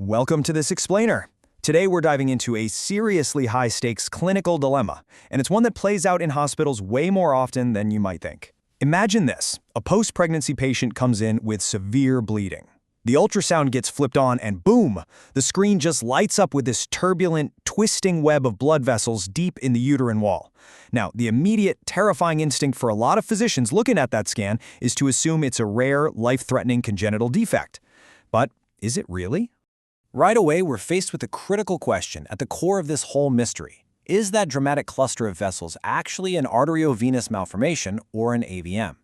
Welcome to this explainer. Today we're diving into a seriously high-stakes clinical dilemma, and it's one that plays out in hospitals way more often than you might think. Imagine this. A post-pregnancy patient comes in with severe bleeding. The ultrasound gets flipped on and boom, the screen just lights up with this turbulent, twisting web of blood vessels deep in the uterine wall. Now, the immediate, terrifying instinct for a lot of physicians looking at that scan is to assume it's a rare, life-threatening congenital defect. But is it really? Right away, we're faced with a critical question at the core of this whole mystery. Is that dramatic cluster of vessels actually an arteriovenous malformation or an AVM?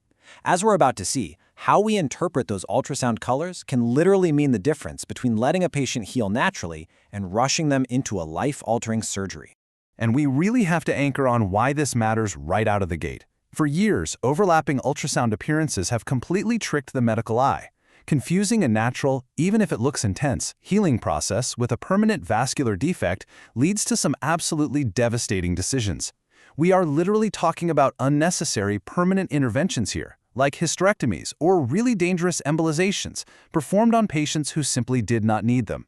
As we're about to see, how we interpret those ultrasound colors can literally mean the difference between letting a patient heal naturally and rushing them into a life-altering surgery. And we really have to anchor on why this matters right out of the gate. For years, overlapping ultrasound appearances have completely tricked the medical eye, confusing a natural, even if it looks intense, healing process with a permanent vascular defect leads to some absolutely devastating decisions. We are literally talking about unnecessary permanent interventions here, like hysterectomies or really dangerous embolizations performed on patients who simply did not need them.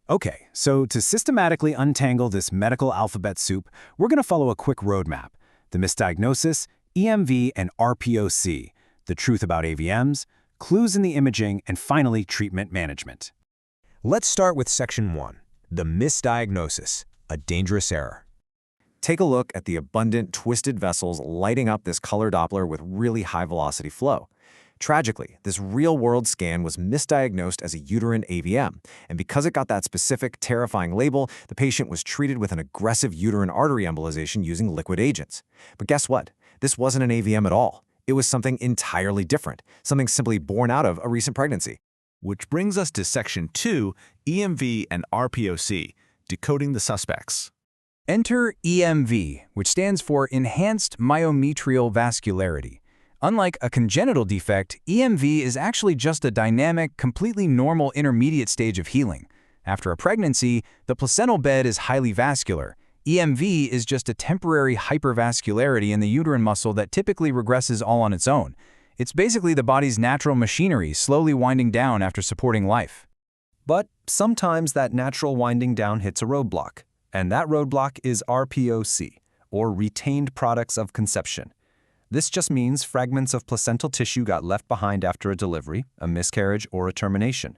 Okay, so to systematically untangle this medical alphabet soup, we're going to follow a quick roadmap: the misdiagnosis, EMV, and RPOC, the truth about AVMs, clues in the imaging, and finally, treatment management. Let's start with Section 1, the misdiagnosis, a dangerous error. Take a look at the abundant, twisted vessels lighting up this color Doppler with really high-velocity flow. Tragically, this real-world scan was misdiagnosed as a uterine AVM, and because it got that specific, terrifying label, the patient was treated with an aggressive uterine artery embolization using liquid agents. But guess what? This wasn't an AVM at all. It was something entirely different, something simply born out of a recent pregnancy. Which brings us to Section 2, EMV and RPOC, decoding the suspects. Enter EMV, which stands for Enhanced Myometrial Vascularity. Unlike a congenital defect, EMV is actually just a dynamic, completely normal intermediate stage of healing. After a pregnancy, the placental bed is highly vascular. EMV is just a temporary hypervascularity in the uterine muscle that typically regresses all on its own. It's basically the body's natural machinery slowly winding down after supporting life. But sometimes that natural winding down hits a roadblock, and that roadblock is RPOC, or retained products of conception. This just means fragments of placental tissue got left behind after a delivery, a miscarriage, or a termination.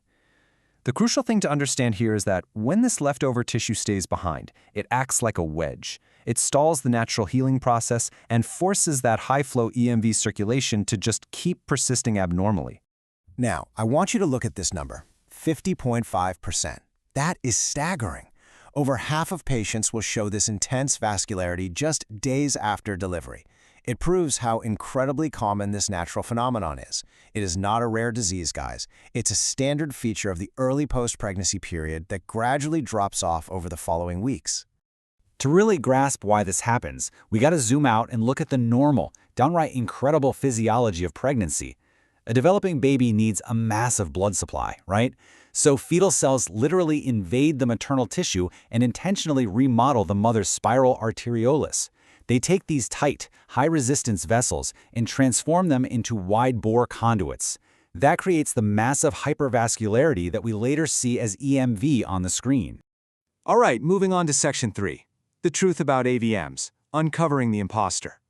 The crucial thing to understand here is that when this leftover tissue stays behind, it acts like a wedge. It stalls the natural healing process and forces that high-flow EMV circulation to just keep persisting abnormally. Now, I want you to look at this number, 50.5%. That is staggering. Over half of patients will show this intense vascularity just days after delivery. It proves how incredibly common this natural phenomenon is. It is not a rare disease, guys. It's a standard feature of the early post-pregnancy period that gradually drops off over the following weeks. To really grasp why this happens, we gotta zoom out and look at the normal, downright incredible physiology of pregnancy. A developing baby needs a massive blood supply, right? So fetal cells literally invade the maternal tissue and intentionally remodel the mother's spiral arterioles. They take these tight, high-resistance vessels and transform them into wide-bore conduits. That creates the massive hypervascularity that we later see as EMV on the screen. All right, moving on to Section 3, the truth about AVMs, uncovering the imposter.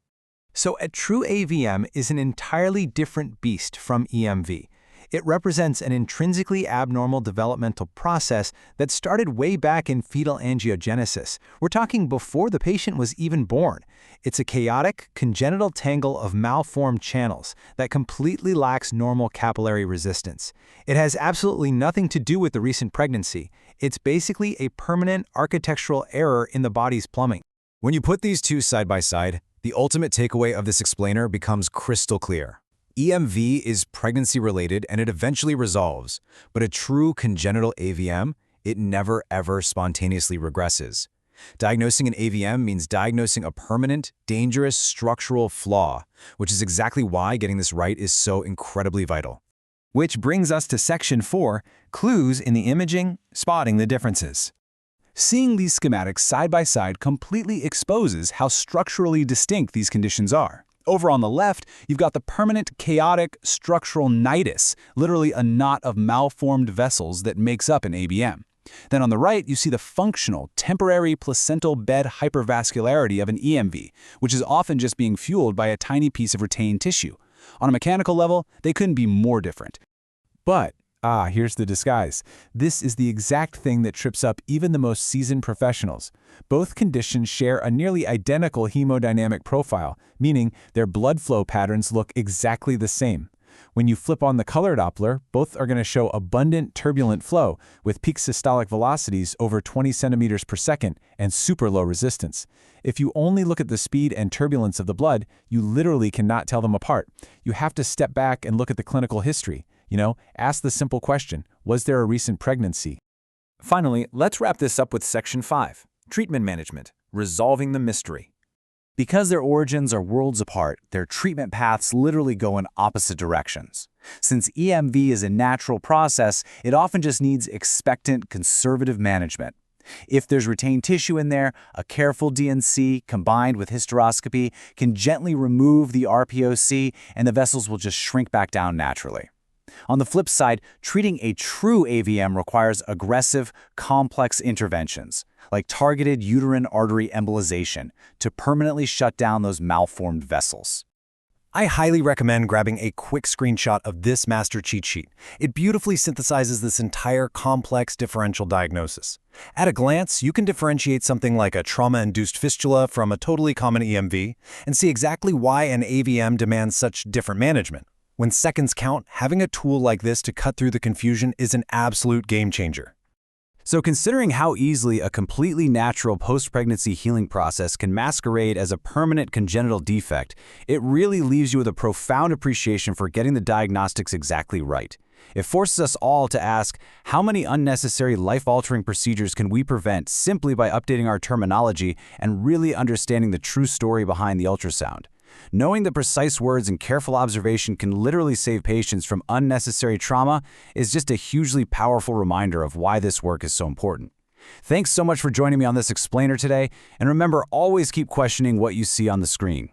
So a true AVM is an entirely different beast from EMV. It represents an intrinsically abnormal developmental process that started way back in fetal angiogenesis. We're talking before the patient was even born. It's a chaotic, congenital tangle of malformed channels that completely lacks normal capillary resistance. It has absolutely nothing to do with the recent pregnancy. It's basically a permanent architectural error in the body's plumbing. When you put these two side by side, the ultimate takeaway of this explainer becomes crystal clear. EMV is pregnancy-related and it eventually resolves, but a true congenital AVM, it never ever spontaneously regresses. Diagnosing an AVM means diagnosing a permanent, dangerous structural flaw, which is exactly why getting this right is so incredibly vital. Which brings us to Section 4, clues in the imaging, spotting the differences. Seeing these schematics side by side completely exposes how structurally distinct these conditions are. Over on the left, you've got the permanent chaotic structural nidus, literally a knot of malformed vessels that makes up an ABM. Then on the right, you see the functional, temporary placental bed hypervascularity of an EMV, which is often just being fueled by a tiny piece of retained tissue. On a mechanical level, they couldn't be more different. But, here's the disguise. This is the exact thing that trips up even the most seasoned professionals. Both conditions share a nearly identical hemodynamic profile, meaning their blood flow patterns look exactly the same. When you flip on the color Doppler, both are going to show abundant turbulent flow with peak systolic velocities over 20 centimeters per second and super low resistance. If you only look at the speed and turbulence of the blood, you literally cannot tell them apart. You have to step back and look at the clinical history. Ask the simple question, was there a recent pregnancy? Finally, let's wrap this up with Section 5, Treatment Management, Resolving the Mystery. Because their origins are worlds apart, their treatment paths literally go in opposite directions. Since EMV is a natural process, it often just needs expectant, conservative management. If there's retained tissue in there, a careful DNC combined with hysteroscopy can gently remove the RPOC and the vessels will just shrink back down naturally. On the flip side, treating a true AVM requires aggressive, complex interventions, like targeted uterine artery embolization, to permanently shut down those malformed vessels. I highly recommend grabbing a quick screenshot of this master cheat sheet. It beautifully synthesizes this entire complex differential diagnosis. At a glance, you can differentiate something like a trauma-induced fistula from a totally common EMV and see exactly why an AVM demands such different management. When seconds count, having a tool like this to cut through the confusion is an absolute game changer. So considering how easily a completely natural post-pregnancy healing process can masquerade as a permanent congenital defect, it really leaves you with a profound appreciation for getting the diagnostics exactly right. It forces us all to ask, how many unnecessary life-altering procedures can we prevent simply by updating our terminology and really understanding the true story behind the ultrasound? Knowing the precise words and careful observation can literally save patients from unnecessary trauma is just a hugely powerful reminder of why this work is so important. Thanks so much for joining me on this explainer today, and remember, always keep questioning what you see on the screen.